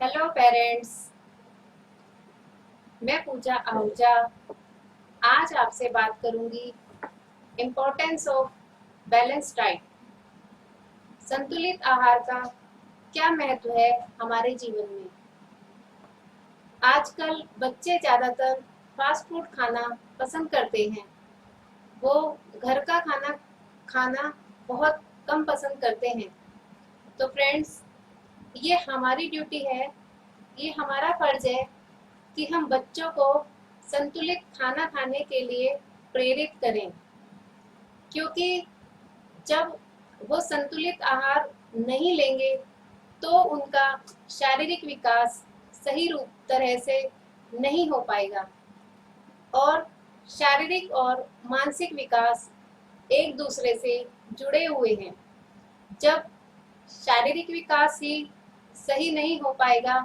Hello parents. मैं पूजा आहूजा आज आपसे बात करूंगी इम्पोर्टेंस ऑफ बैलेंस डाइट। संतुलित आहार का क्या महत्व है हमारे जीवन में। आजकल बच्चे ज़्यादातर फास्ट फूड खाना पसंद करते हैं। वो घर का खाना खाना बहुत कम पसंद करते हैं। तो फ्रेंड्स, ये हमारी ड्यूटी है, ये हमारा फर्ज है कि हम बच्चों को संतुलित खाना खाने के लिए प्रेरित करें, क्योंकि जब वो संतुलित आहार नहीं लेंगे तो उनका शारीरिक विकास सही रूप तरह से नहीं हो पाएगा और शारीरिक और मानसिक विकास एक दूसरे से जुड़े हुए हैं। जब शारीरिक विकास ही सही नहीं हो पाएगा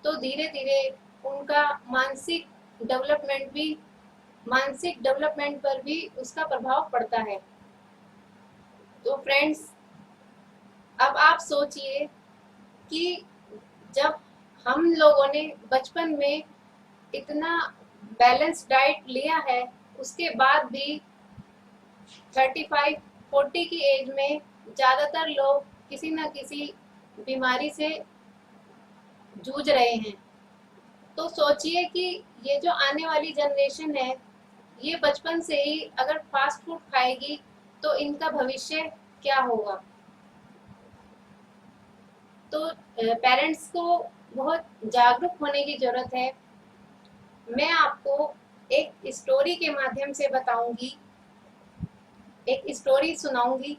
तो धीरे धीरे उनका मानसिक डेवलपमेंट पर भी उसका प्रभाव पड़ता है। तो फ्रेंड्स, अब आप सोचिए कि जब हम लोगों ने बचपन में इतना बैलेंस डाइट लिया है, उसके बाद भी 35-40 की एज में ज़्यादातर लोग किसी न किसी बीमारी से जूझ रहे हैं। तो सोचिए कि ये जो आने वाली जनरेशन है, ये बचपन से ही अगर फास्ट फूड खाएगी तो इनका भविष्य क्या होगा। तो पेरेंट्स को बहुत जागरूक होने की जरूरत है। मैं आपको एक स्टोरी के माध्यम से बताऊंगी, एक स्टोरी सुनाऊंगी,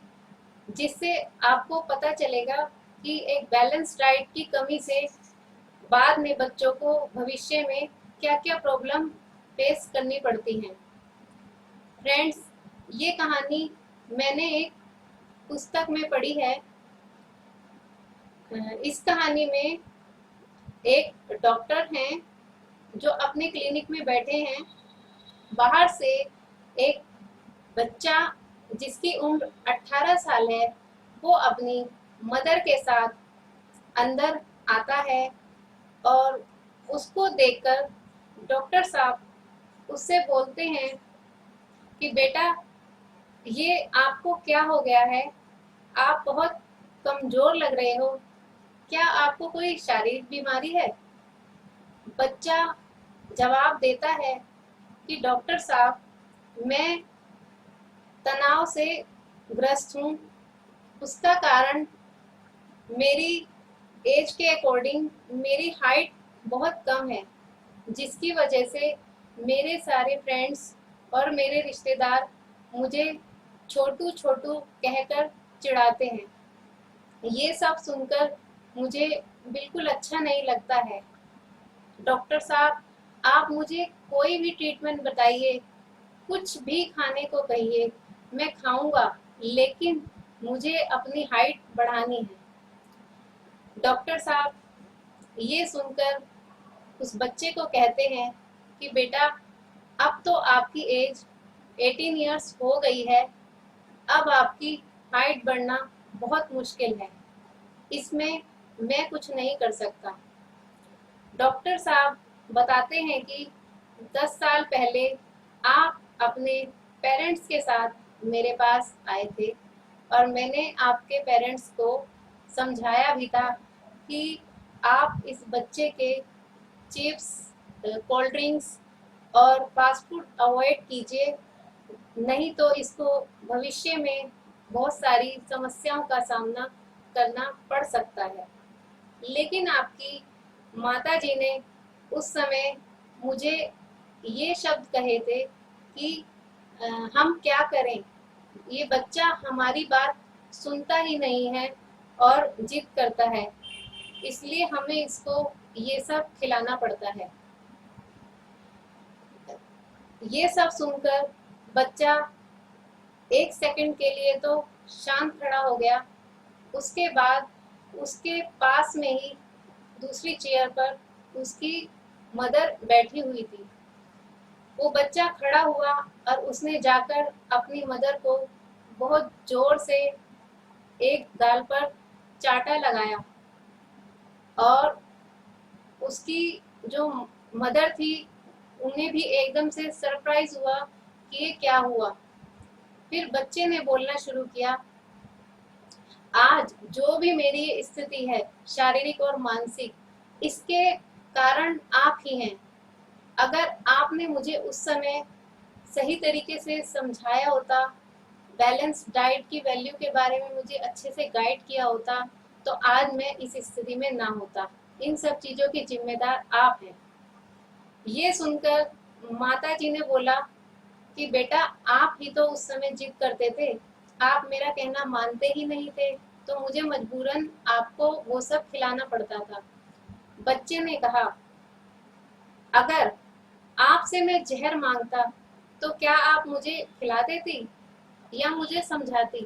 जिससे आपको पता चलेगा कि एक बैलेंस डाइट की कमी से बाद में बच्चों को भविष्य में क्या क्या प्रॉब्लम फेस करनी पड़ती हैं। फ्रेंड्स, ये कहानी मैंने एक पुस्तक में पढ़ी है। इस कहानी में एक डॉक्टर हैं जो अपने क्लिनिक में बैठे हैं। बाहर से एक बच्चा जिसकी उम्र 18 साल है, वो अपनी मदर के साथ अंदर आता है और उसको देखकर डॉक्टर साहब उससे बोलते हैं कि बेटा, ये आपको क्या हो गया है? आप बहुत कमजोर लग रहे हो, क्या आपको कोई शारीरिक बीमारी है? बच्चा जवाब देता है कि डॉक्टर साहब, मैं तनाव से ग्रस्त हूँ। उसका कारण मेरी एज के अकॉर्डिंग मेरी हाइट बहुत कम है, जिसकी वजह से मेरे सारे फ्रेंड्स और मेरे रिश्तेदार मुझे छोटू छोटू कहकर चिढ़ाते हैं। ये सब सुनकर मुझे बिल्कुल अच्छा नहीं लगता है। डॉक्टर साहब, आप मुझे कोई भी ट्रीटमेंट बताइए, कुछ भी खाने को कहिए, मैं खाऊंगा, लेकिन मुझे अपनी हाइट बढ़ानी है। डॉक्टर साहब ये सुनकर उस बच्चे को कहते हैं कि बेटा, अब तो आपकी एज 18 इयर्स हो गई है, अब आपकी हाइट बढ़ना बहुत मुश्किल है, इसमें मैं कुछ नहीं कर सकता। डॉक्टर साहब बताते हैं कि 10 साल पहले आप अपने पेरेंट्स के साथ मेरे पास आए थे और मैंने आपके पेरेंट्स को समझाया भी था कि आप इस बच्चे के चिप्स, कोल्ड ड्रिंक्स और फास्ट फूड अवॉइड कीजिए, नहीं तो इसको भविष्य में बहुत सारी समस्याओं का सामना करना पड़ सकता है। लेकिन आपकी माताजी ने उस समय मुझे ये शब्द कहे थे कि हम क्या करें, ये बच्चा हमारी बात सुनता ही नहीं है और जिद करता है, इसलिए हमें इसको ये सब खिलाना पड़ता है। ये सब सुनकर बच्चा एक सेकंड के लिए तो शांत खड़ा हो गया। उसके बाद उसके पास में ही दूसरी चेयर पर उसकी मदर बैठी हुई थी। वो बच्चा खड़ा हुआ और उसने जाकर अपनी मदर को बहुत जोर से एक गाल पर चाटा लगाया और उसकी जो मदर थी उन्हें भी एकदम से सरप्राइज हुआ कि ये क्या हुआ। फिर बच्चे ने बोलना शुरू किया, आज जो भी मेरी स्थिति है शारीरिक और मानसिक, इसके कारण आप ही हैं। अगर आपने मुझे उस समय सही तरीके से समझाया होता, बैलेंस डाइट की वैल्यू के बारे में मुझे अच्छे से गाइड किया होता, तो आज मैं इस स्थिति में ना होता। इन सब चीजों की जिम्मेदार आप हैं। ये सुनकर माता जी ने बोला कि बेटा, आप ही तो उस समय जिद करते थे, आप मेरा कहना मानते ही नहीं थे, तो मुझे मजबूरन आपको वो सब खिलाना पड़ता था। बच्चे ने कहा, अगर आपसे मैं जहर मांगता तो क्या आप मुझे खिला देती या मुझे समझाती?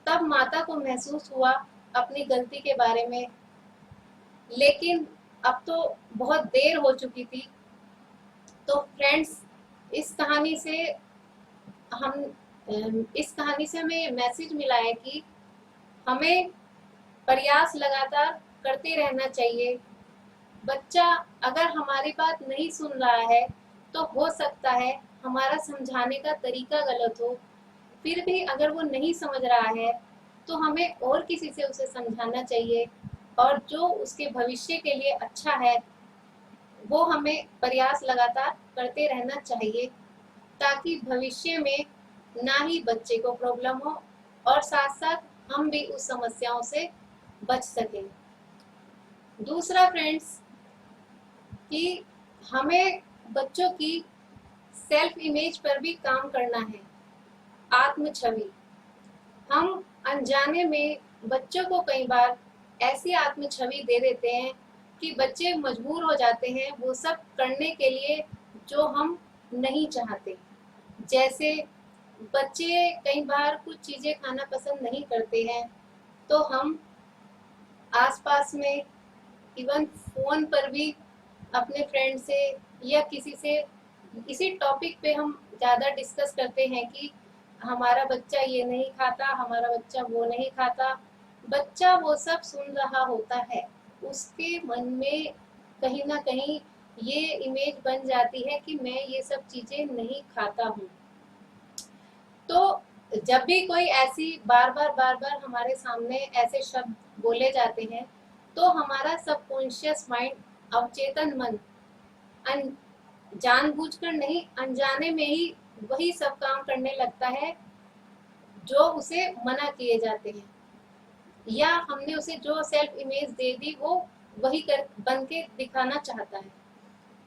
तब माता को महसूस हुआ अपनी गलती के बारे में, लेकिन अब तो बहुत देर हो चुकी थी। तो फ्रेंड्स, इस कहानी से हम इस कहानी से हमें ये मैसेज मिला है कि हमें प्रयास लगातार करते रहना चाहिए। बच्चा अगर हमारी बात नहीं सुन रहा है तो हो सकता है हमारा समझाने का तरीका गलत हो। फिर भी अगर वो नहीं समझ रहा है तो हमें और किसी से उसे समझाना चाहिए, और जो उसके भविष्य के लिए अच्छा है वो हमें प्रयास लगातार करते रहना चाहिए, ताकि भविष्य में ना ही बच्चे को प्रॉब्लम हो और साथ साथ हम भी उस समस्याओं से बच सकें। दूसरा फ्रेंड्स, कि हमें बच्चों की सेल्फ इमेज पर भी काम करना है। आत्म छवि, हम अनजाने में बच्चों को कई बार ऐसी आत्म छवि दे देते हैं कि बच्चे मजबूर हो जाते हैं वो सब करने के लिए जो हम नहीं चाहते। जैसे बच्चे कई बार कुछ चीजें खाना पसंद नहीं करते हैं, तो हम आसपास में, इवन फोन पर भी अपने फ्रेंड से या किसी से इसी टॉपिक पे हम ज़्यादा डिस्कस करते हैं कि हमारा बच्चा ये नहीं खाता, हमारा बच्चा वो नहीं खाता। बच्चा वो सब सुन रहा होता है, उसके मन में कहीं ना कहीं ये इमेज बन जाती है कि मैं ये सब चीज़ें नहीं खाता हूँ। तो जब भी कोई ऐसी बार बार हमारे सामने ऐसे शब्द बोले जाते हैं, तो हमारा सबकॉन्शियस माइंड, अवचेतन मन, जानबूझकर नहीं अनजाने में ही वही सब काम करने लगता है जो उसे मना किए जाते हैं, या हमने उसे जो सेल्फ इमेज दे दी वो वही कर बन के दिखाना चाहता है।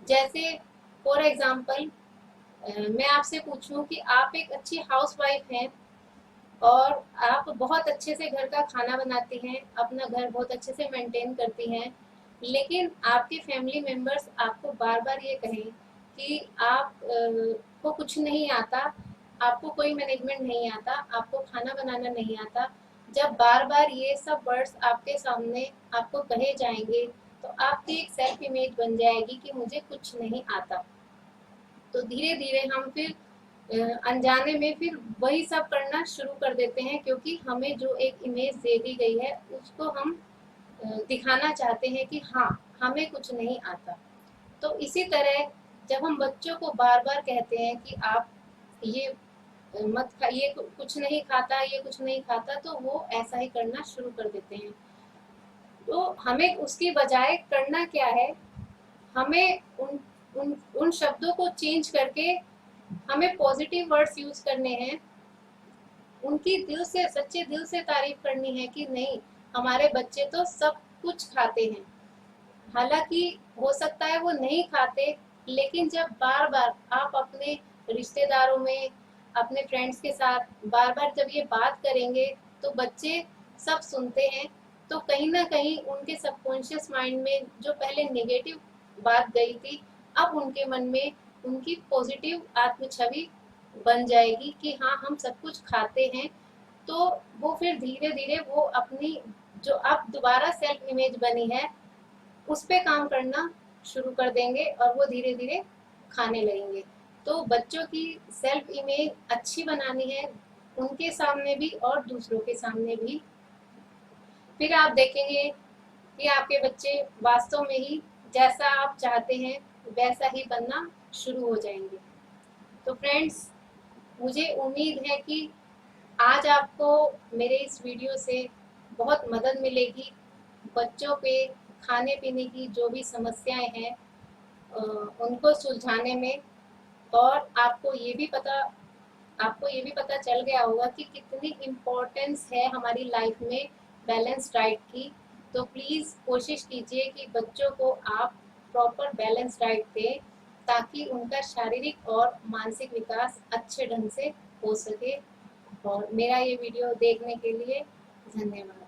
जैसे फॉर एग्जाम्पल, मैं आपसे पूछूं कि आप एक अच्छी हाउसवाइफ हैं और आप बहुत अच्छे से घर का खाना बनाती हैं, अपना घर बहुत अच्छे से मेंटेन करती हैं, लेकिन आपके फैमिली मेंबर्स आपको बार बार ये कहें कि आप को कुछ नहीं आता, आपको कोई मैनेजमेंट नहीं आता, आपको खाना बनाना नहीं आता। जब बार बार ये सब वर्ड्स आपके सामने आपको कहे जाएंगे, तो आपकी एक सेल्फ इमेज बन जाएगी कि मुझे कुछ नहीं आता। तो धीरे धीरे हम फिर अनजाने में फिर वही सब करना शुरू कर देते हैं, क्योंकि हमें जो एक इमेज दे दी गई है उसको हम दिखाना चाहते हैं कि हाँ, हमें कुछ नहीं आता। तो इसी तरह जब हम बच्चों को बार बार कहते हैं कि आप ये मत खा, ये कुछ नहीं खाता, ये कुछ नहीं खाता, तो वो ऐसा ही करना शुरू कर देते हैं। तो हमें उसकी बजाय करना क्या है, हमें उन उन उन शब्दों को चेंज करके हमें पॉजिटिव वर्ड्स यूज करने हैं, उनकी दिल से, सच्चे दिल से तारीफ करनी है कि नहीं, हमारे बच्चे तो सब कुछ खाते हैं। हालांकि हो सकता है वो नहीं खाते, लेकिन जब बार बार आप अपने रिश्तेदारों में, अपने फ्रेंड्स के साथ बार बार जब ये बात करेंगे, तो बच्चे सब सुनते हैं, तो कहीं ना कहीं उनके सबकॉन्शियस माइंड में जो पहले नेगेटिव बात गई थी, अब उनके मन में उनकी पॉजिटिव आत्म छवि बन जाएगी कि हाँ, हम सब कुछ खाते हैं। तो वो फिर धीरे धीरे वो अपनी जो अब दोबारा सेल्फ इमेज बनी है उस पे काम करना शुरू कर देंगे और वो धीरे धीरे खाने लगेंगे। तो बच्चों की सेल्फ इमेज अच्छी बनानी है, उनके सामने भी और दूसरों के सामने भी। फिर आप देखेंगे कि आपके बच्चे वास्तव में ही जैसा आप चाहते हैं वैसा ही बनना शुरू हो जाएंगे। तो फ्रेंड्स, मुझे उम्मीद है कि आज आपको मेरे इस वीडियो से बहुत मदद मिलेगी बच्चों के खाने पीने की जो भी समस्याएं हैं उनको सुलझाने में। और आपको ये भी पता चल गया होगा कि कितनी इम्पोर्टेंस है हमारी लाइफ में बैलेंस डाइट की। तो प्लीज़ कोशिश कीजिए कि बच्चों को आप प्रॉपर बैलेंस डाइट दें ताकि उनका शारीरिक और मानसिक विकास अच्छे ढंग से हो सके। और मेरा ये वीडियो देखने के लिए धन्यवाद।